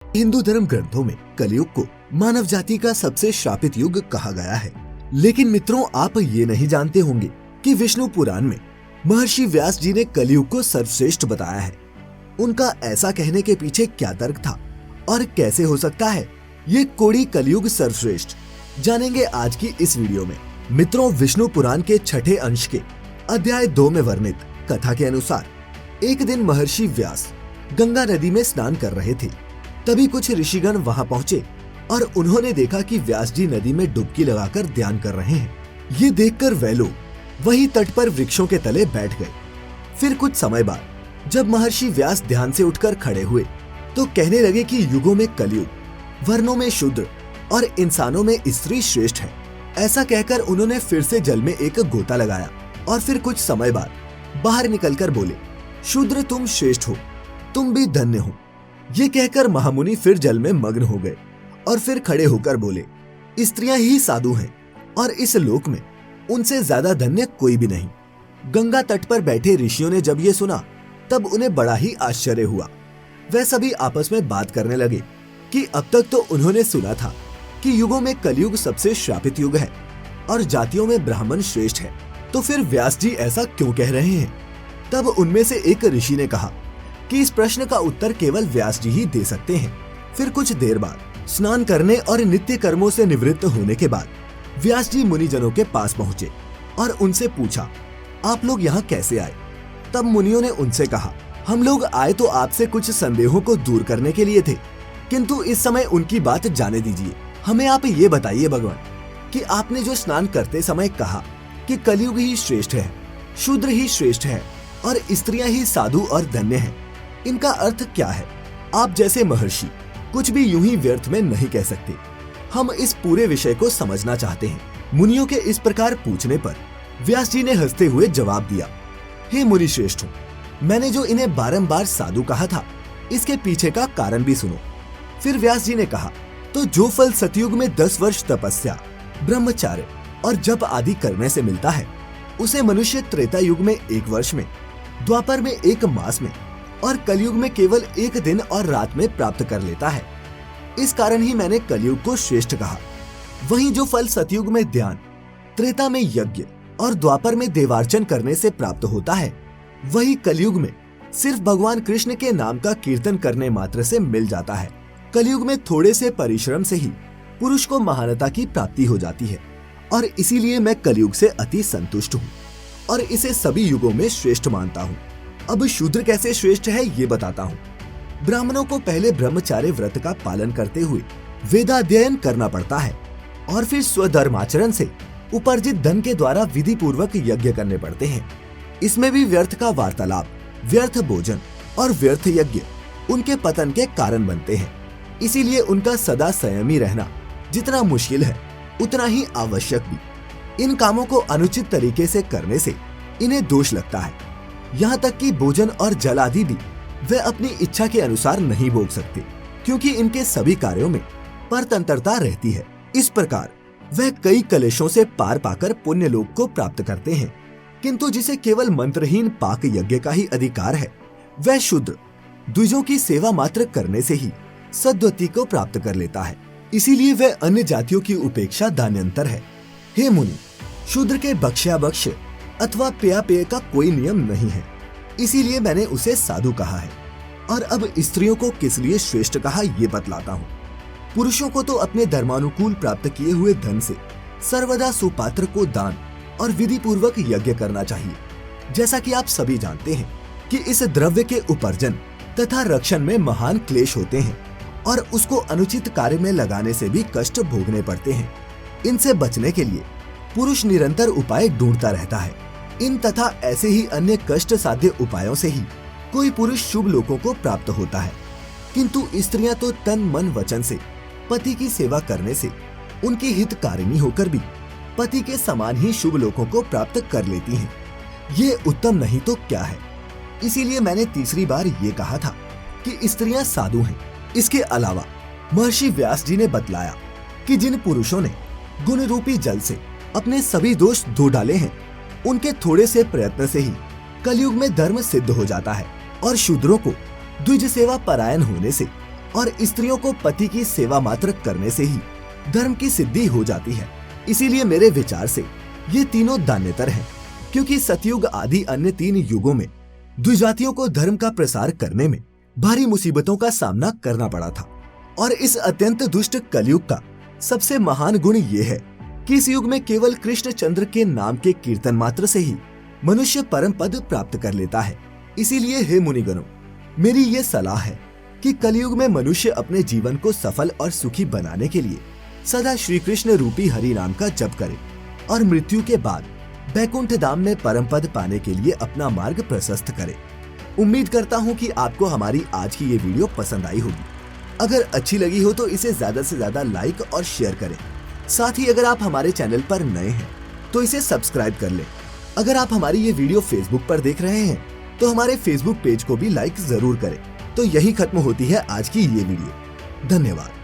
हिंदू धर्म ग्रंथों में कलयुग को मानव जाति का सबसे श्रापित युग कहा गया है। लेकिन मित्रों, आप ये नहीं जानते होंगे कि विष्णु पुराण में महर्षि व्यास जी ने कलयुग को सर्वश्रेष्ठ बताया है। उनका ऐसा कहने के पीछे क्या तर्क था और कैसे हो सकता है ये कोड़ी कलयुग सर्वश्रेष्ठ, जानेंगे आज की इस वीडियो में। मित्रों, विष्णु पुराण के छठे अंश के अध्याय 2 में वर्णित कथा के अनुसार एक दिन महर्षि व्यास गंगा नदी में स्नान कर रहे थे। तभी कुछ ऋषिगण वहां पहुंचे और उन्होंने देखा कि व्यास जी नदी में डुबकी लगाकर ध्यान कर रहे हैं। ये देखकर वे लोग वही तट पर वृक्षों के तले बैठ गए। फिर कुछ समय बाद जब महर्षि व्यास ध्यान से उठकर खड़े हुए तो कहने लगे कि युगों में कलयुग, वर्णों में शूद्र और इंसानों में स्त्री श्रेष्ठ है। ऐसा कहकर उन्होंने फिर से जल में एक गोता लगाया और फिर कुछ समय बाद बाहर निकलकर बोले, शूद्र तुम श्रेष्ठ हो, तुम भी धन्य हो। ये कहकर महामुनि फिर जल में मग्न हो गए और फिर खड़े होकर बोले, स्त्रियां ही साधु हैं और इस लोक में उनसे ज्यादा धन्य कोई भी नहीं। गंगा तट पर बैठे ऋषियों ने जब ये सुना तब उन्हें बड़ा ही आश्चर्य हुआ। वे सभी आपस में बात करने लगे कि अब तक तो उन्होंने सुना था कि युगों में कलयुग सबसे श्रापित युग है और जातियों में ब्राह्मण श्रेष्ठ है, तो फिर व्यास जी ऐसा क्यों कह रहे हैं। तब उनमें से एक ऋषि ने कहा कि इस प्रश्न का उत्तर केवल व्यास जी ही दे सकते हैं। फिर कुछ देर बाद स्नान करने और नित्य कर्मों से निवृत्त होने के बाद व्यास जी मुनिजनों के पास पहुँचे और उनसे पूछा, आप लोग यहाँ कैसे आए। तब मुनियों ने उनसे कहा, हम लोग आए तो आपसे कुछ संदेहों को दूर करने के लिए थे, किंतु इस समय उनकी बात जाने दीजिए। हमें आप ये बताइए भगवान कि आपने जो स्नान करते समय कहा कि कलयुग ही श्रेष्ठ है, शूद्र ही श्रेष्ठ है और स्त्रियां ही साधु और धन्य हैं, इनका अर्थ क्या है। आप जैसे महर्षि कुछ भी यूं ही व्यर्थ में नहीं कह सकते। हम इस पूरे विषय को समझना चाहते हैं। मुनियों के इस प्रकार पूछने पर व्यास जी ने हंसते हुए जवाब दिया, हे मुनि श्रेष्ठ, मैंने जो इन्हें बारंबार साधु कहा था इसके पीछे का कारण भी सुनो। फिर व्यास जी ने कहा, तो जो फल सतयुग में 10 वर्ष तपस्या, ब्रह्मचार्य और जप आदि करने से मिलता है उसे मनुष्य त्रेता युग में 1 वर्ष में, द्वापर में 1 मास में और कलयुग में केवल 1 दिन और रात में प्राप्त कर लेता है। इस कारण ही मैंने कलयुग को श्रेष्ठ कहा। वहीं जो फल सतयुग में ध्यान, त्रेता में यज्ञ और द्वापर में देवार्चन करने से प्राप्त होता है, वही कलयुग में सिर्फ भगवान कृष्ण के नाम का कीर्तन करने मात्र से मिल जाता है। कलयुग में थोड़े से परिश्रम से ही पुरुष को महानता की प्राप्ति हो जाती है और इसीलिए मैं कलयुग से अति संतुष्ट हूँ और इसे सभी युगों में श्रेष्ठ मानता हूँ। अब शूद्र कैसे श्रेष्ठ है ये बताता हूँ। ब्राह्मणों को पहले ब्रह्मचार्य व्रत का पालन करते हुए वेदाध्ययन करना पड़ता है और फिर स्वधर्माचरण से उपार्जित धन के द्वारा विधि पूर्वक यज्ञ करने पड़ते हैं। इसमें भी व्यर्थ का वार्तालाप, व्यर्थ भोजन और व्यर्थ यज्ञ उनके पतन के कारण बनते हैं। इसीलिए उनका सदा संयमी रहना जितना मुश्किल है उतना ही आवश्यक भी। इन कामों को अनुचित तरीके से करने से इन्हें दोष लगता है। यहाँ तक कि भोजन और जल आदि भी वे अपनी इच्छा के अनुसार नहीं भोग सकते, क्योंकि इनके सभी कार्यों में परतंत्रता रहती है। इस प्रकार वह कई कलेशों से पार पाकर पुण्य लोक को प्राप्त करते हैं। किंतु जिसे केवल मंत्रहीन पाक यज्ञ का ही अधिकार है, वह शूद्र द्विजों की सेवा मात्र करने से ही सद्गति को प्राप्त कर लेता है। इसीलिए वह अन्य जातियों की उपेक्षा दान्यंतर है। हे मुनि, शूद्र के भक्ष्याभक्ष अथवा पेयापेय का कोई नियम नहीं है, इसीलिए मैंने उसे साधु कहा है। और अब स्त्रियों को किस लिए श्रेष्ठ कहा ये बतलाता हूँ। पुरुषों को तो अपने धर्मानुकूल प्राप्त किए हुए धन से सर्वदा सुपात्र को दान और विधि पूर्वक यज्ञ करना चाहिए। जैसा कि आप सभी जानते हैं कि इस द्रव्य के उपार्जन तथा रक्षण में महान क्लेश होते हैं और उसको अनुचित कार्य में लगाने से भी कष्ट भोगने पड़ते हैं। इनसे बचने के लिए पुरुष निरंतर उपाय ढूंढता रहता है। इन तथा ऐसे ही अन्य कष्ट साध्य उपायों से ही कोई पुरुष शुभ लोकों को प्राप्त होता है। किंतु स्त्रियां तो तन मन वचन से पति की सेवा करने से उनकी हितकारिणी होकर भी पति के समान ही शुभ लोकों को प्राप्त कर लेती हैं। ये उत्तम नहीं तो क्या है। इसीलिए मैंने तीसरी बार ये कहा था कि स्त्रियां साधु हैं। इसके अलावा महर्षि व्यास जी ने बतलाया कि जिन पुरुषों ने गुण रूपी जल से अपने सभी दोष धो डाले हैं, उनके थोड़े से प्रयत्न से ही कलयुग में धर्म सिद्ध हो जाता है और शूद्रों को द्विज सेवा परायण होने से और स्त्रियों को पति की सेवा मात्र करने से ही धर्म की सिद्धि हो जाती है। इसीलिए मेरे विचार से ये तीनों दान्यतर हैं, क्योंकि सतयुग आदि अन्य 3 युगों में द्विजातियों को धर्म का प्रसार करने में भारी मुसीबतों का सामना करना पड़ा था। और इस अत्यंत दुष्ट कलयुग का सबसे महान गुण ये है कि इस युग में केवल कृष्ण चंद्र के नाम के कीर्तन मात्र से ही मनुष्य परम पद प्राप्त कर लेता है। इसीलिए हे मुनिगणों, मेरी ये सलाह है कि कलयुग में मनुष्य अपने जीवन को सफल और सुखी बनाने के लिए सदा श्री कृष्ण रूपी हरि नाम का जप करे और मृत्यु के बाद बैकुंठ धाम में परम पद पाने के लिए अपना मार्ग प्रशस्त करे। उम्मीद करता हूँ कि आपको हमारी आज की ये वीडियो पसंद आई होगी। अगर अच्छी लगी हो तो इसे ज्यादा से ज्यादा लाइक और शेयर करें। साथ ही अगर आप हमारे चैनल पर नए हैं तो इसे सब्सक्राइब कर लें। अगर आप हमारी ये वीडियो फेसबुक पर देख रहे हैं तो हमारे फेसबुक पेज को भी लाइक जरूर करें। तो यही खत्म होती है आज की ये वीडियो। धन्यवाद।